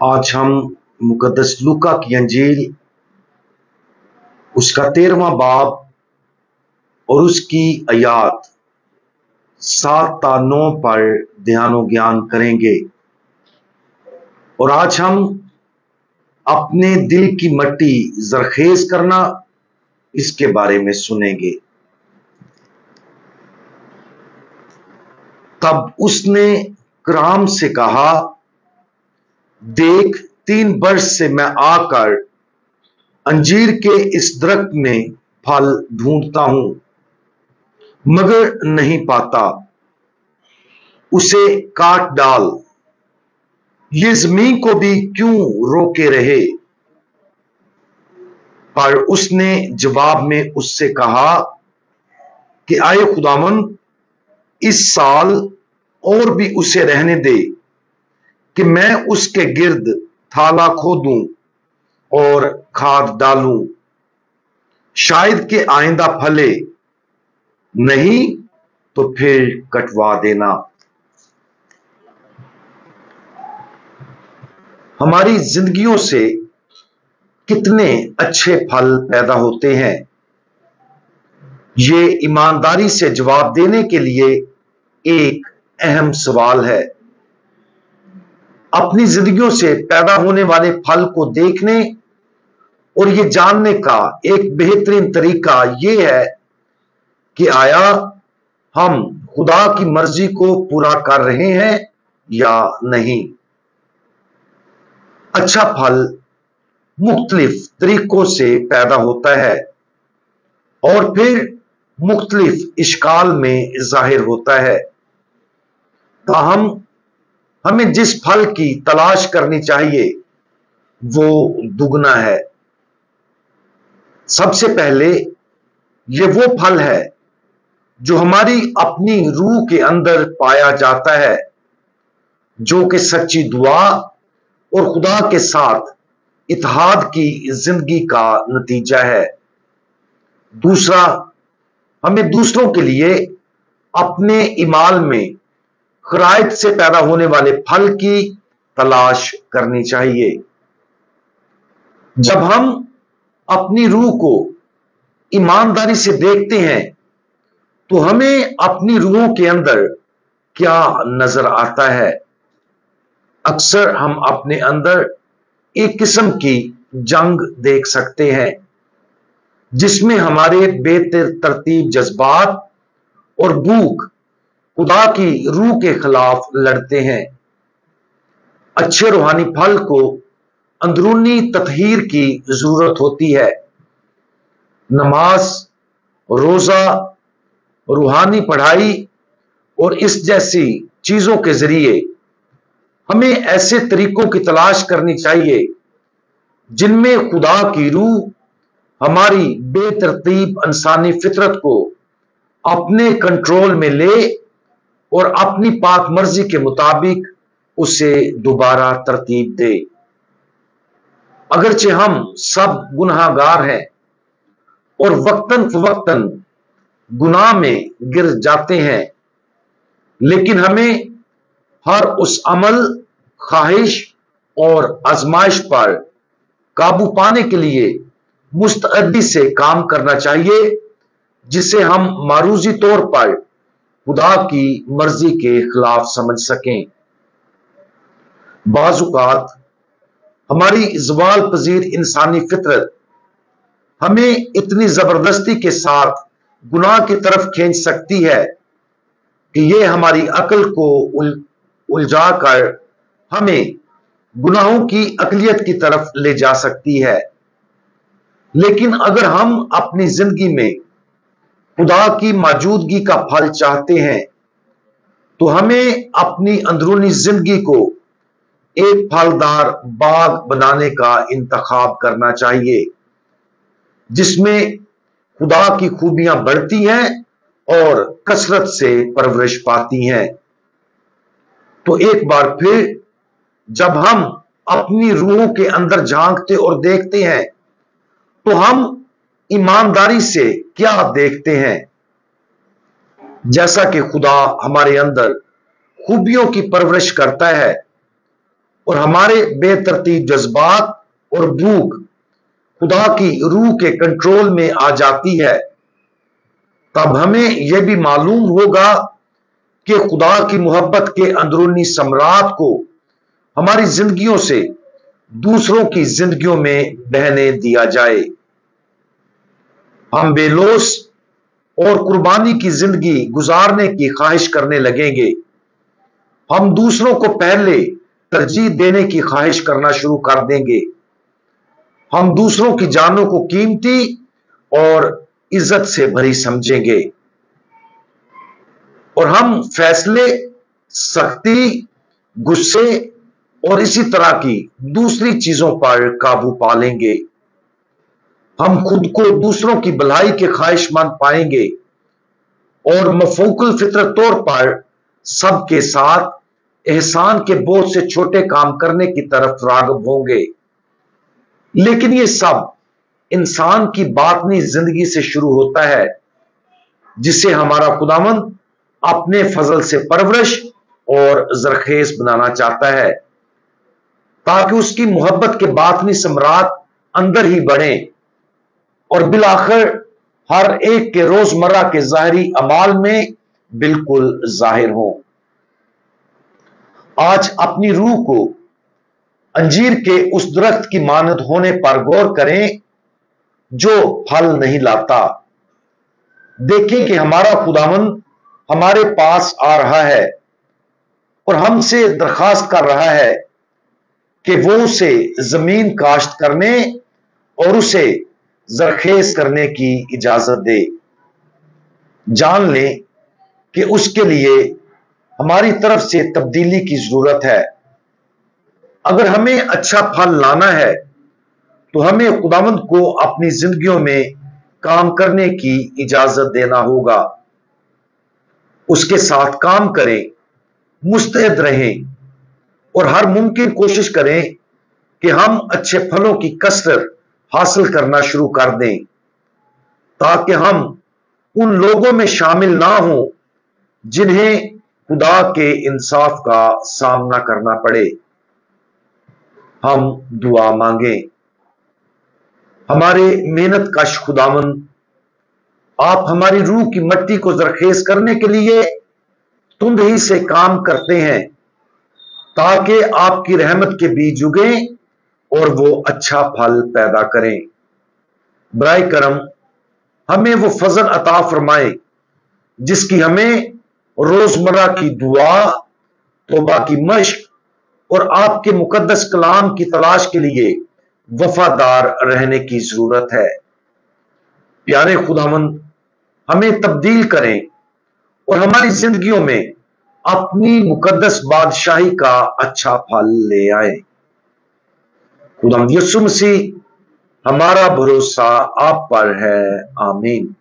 आज हम मुकद्दस लूका की अंजील उसका 13वां बाब और उसकी आयात 7 ता 9 पर ध्यान और ज्ञान करेंगे। और आज हम अपने दिल की मट्टी जरखेज करना इसके बारे में सुनेंगे। तब उसने कराम से कहा, देख 3 वर्ष से मैं आकर अंजीर के इस दरख्त में फल ढूंढता हूं मगर नहीं पाता, उसे काट डाल। ये जमीन को भी क्यों रोके रहे? पर उसने जवाब में उससे कहा कि आए खुदावन, इस साल और भी उसे रहने दे कि मैं उसके गिर्द थाला खोदूं और खाद डालूं, शायद कि आइंदा फले, नहीं तो फिर कटवा देना। हमारी जिंदगियों से कितने अच्छे फल पैदा होते हैं, ये ईमानदारी से जवाब देने के लिए एक अहम सवाल है। अपनी जिंदगियों से पैदा होने वाले फल को देखने और ये जानने का एक बेहतरीन तरीका यह है कि आया हम खुदा की मर्जी को पूरा कर रहे हैं या नहीं। अच्छा फल मुख्तलिफ तरीकों से पैदा होता है और फिर मुख्तलिफ इश्काल में जाहिर होता है। ताहम हमें जिस फल की तलाश करनी चाहिए वो दुगना है। सबसे पहले ये वो फल है जो हमारी अपनी रूह के अंदर पाया जाता है, जो कि सच्ची दुआ और खुदा के साथ इत्तेहाद की जिंदगी का नतीजा है। दूसरा, हमें दूसरों के लिए अपने ईमाल में खराइत से पैदा होने वाले फल की तलाश करनी चाहिए। जब हम अपनी रूह को ईमानदारी से देखते हैं तो हमें अपनी रूह के अंदर क्या नजर आता है? अक्सर हम अपने अंदर एक किस्म की जंग देख सकते हैं जिसमें हमारे बेतरतीब जज्बात और भूख खुदा की रूह के खिलाफ लड़ते हैं। अच्छे रूहानी फल को अंदरूनी तत्हीर की जरूरत होती है। नमाज, रोजा, रूहानी पढ़ाई और इस जैसी चीजों के जरिए हमें ऐसे तरीकों की तलाश करनी चाहिए जिनमें खुदा की रूह हमारी बेतरतीब इंसानी फितरत को अपने कंट्रोल में ले और अपनी पाक मर्जी के मुताबिक उसे दोबारा तरतीब दे। अगरचे हम सब गुनाहगार हैं और वक्तन फवक्तन गुनाह में गिर जाते हैं, लेकिन हमें हर उस अमल, ख्वाहिश और आजमाइश पर काबू पाने के लिए मुस्तअदी से काम करना चाहिए जिसे हम मारूजी तौर पर खुदा की मर्जी के खिलाफ समझ सकें। बाज़-औक़ात हमारी ज़वाल पजीर इंसानी फितरत हमें इतनी जबरदस्ती के साथ गुनाह की तरफ खींच सकती है कि यह हमारी अक्ल को उलझा कर हमें गुनाहों की अकलियत की तरफ ले जा सकती है। लेकिन अगर हम अपनी जिंदगी में खुदा की मौजूदगी का फल चाहते हैं तो हमें अपनी अंदरूनी जिंदगी को एक फलदार बाग बनाने का इंतखाब करना चाहिए जिसमें खुदा की खूबियां बढ़ती हैं और कसरत से परवरिश पाती हैं। तो एक बार फिर जब हम अपनी रूहों के अंदर झांकते और देखते हैं तो हम ईमानदारी से क्या देखते हैं? जैसा कि खुदा हमारे अंदर खूबियों की परवरिश करता है और हमारे बेतरतीब जज्बात और भूख खुदा की रूह के कंट्रोल में आ जाती है, तब हमें यह भी मालूम होगा कि खुदा की मोहब्बत के अंदरूनी सम्राट को हमारी जिंदगियों से दूसरों की जिंदगियों में बहने दिया जाए। हम बेलोस और कुर्बानी की जिंदगी गुजारने की ख्वाहिश करने लगेंगे। हम दूसरों को पहले तरजीह देने की ख्वाहिश करना शुरू कर देंगे। हम दूसरों की जानों को कीमती और इज्जत से भरी समझेंगे और हम फैसले, सख्ती, गुस्से और इसी तरह की दूसरी चीजों पर काबू पा लेंगे। हम खुद को दूसरों की भलाई के ख्वाहिशमंद पाएंगे और मफूकुल फितरत तौर पर सबके साथ एहसान के बोझ से छोटे काम करने की तरफ राग़िब होंगे। लेकिन ये सब इंसान की बातनी जिंदगी से शुरू होता है, जिसे हमारा खुदावंद अपने फजल से परवरिश और जरखेज बनाना चाहता है, ताकि उसकी मोहब्बत के बातनी सम्राट अंदर ही बढ़े और बिलाखिर हर एक के रोजमर्रा के ज़ाहरी अमाल में बिल्कुल जाहिर हो। आज अपनी रूह को अंजीर के उस दरख्त की मानद होने पर गौर करें जो फल नहीं लाता। देखें कि हमारा खुदावंद हमारे पास आ रहा है और हमसे दरखास्त कर रहा है कि वो उसे जमीन काश्त करने और उसे जरखेज करने की इजाजत दे। जान लें कि उसके लिए हमारी तरफ से तब्दीली की जरूरत है। अगर हमें अच्छा फल लाना है तो हमें खुदावंद को अपनी जिंदगियों में काम करने की इजाजत देना होगा। उसके साथ काम करें, मुस्तैद रहें और हर मुमकिन कोशिश करें कि हम अच्छे फलों की कसरत हासिल करना शुरू कर दें, ताकि हम उन लोगों में शामिल ना हों जिन्हें खुदा के इंसाफ का सामना करना पड़े। हम दुआ मांगें। हमारे मेहनत कश खुदावंद, आप हमारी रूह की मट्टी को जरखेज करने के लिए तुंद ही से काम करते हैं, ताकि आपकी रहमत के बीज उगें और वो अच्छा फल पैदा करें। बराए करम हमें वो फजल अता फरमाए जिसकी हमें रोजमर्रा की दुआ, तौबा की मश्क और आपके मुकद्दस कलाम की तलाश के लिए वफादार रहने की जरूरत है। प्यारे खुदावंद, हमें तब्दील करें और हमारी जिंदगियों में अपनी मुकद्दस बादशाही का अच्छा फल ले आए। खुदावंद यीशु मसीह, हमारा भरोसा आप पर है। आमीन।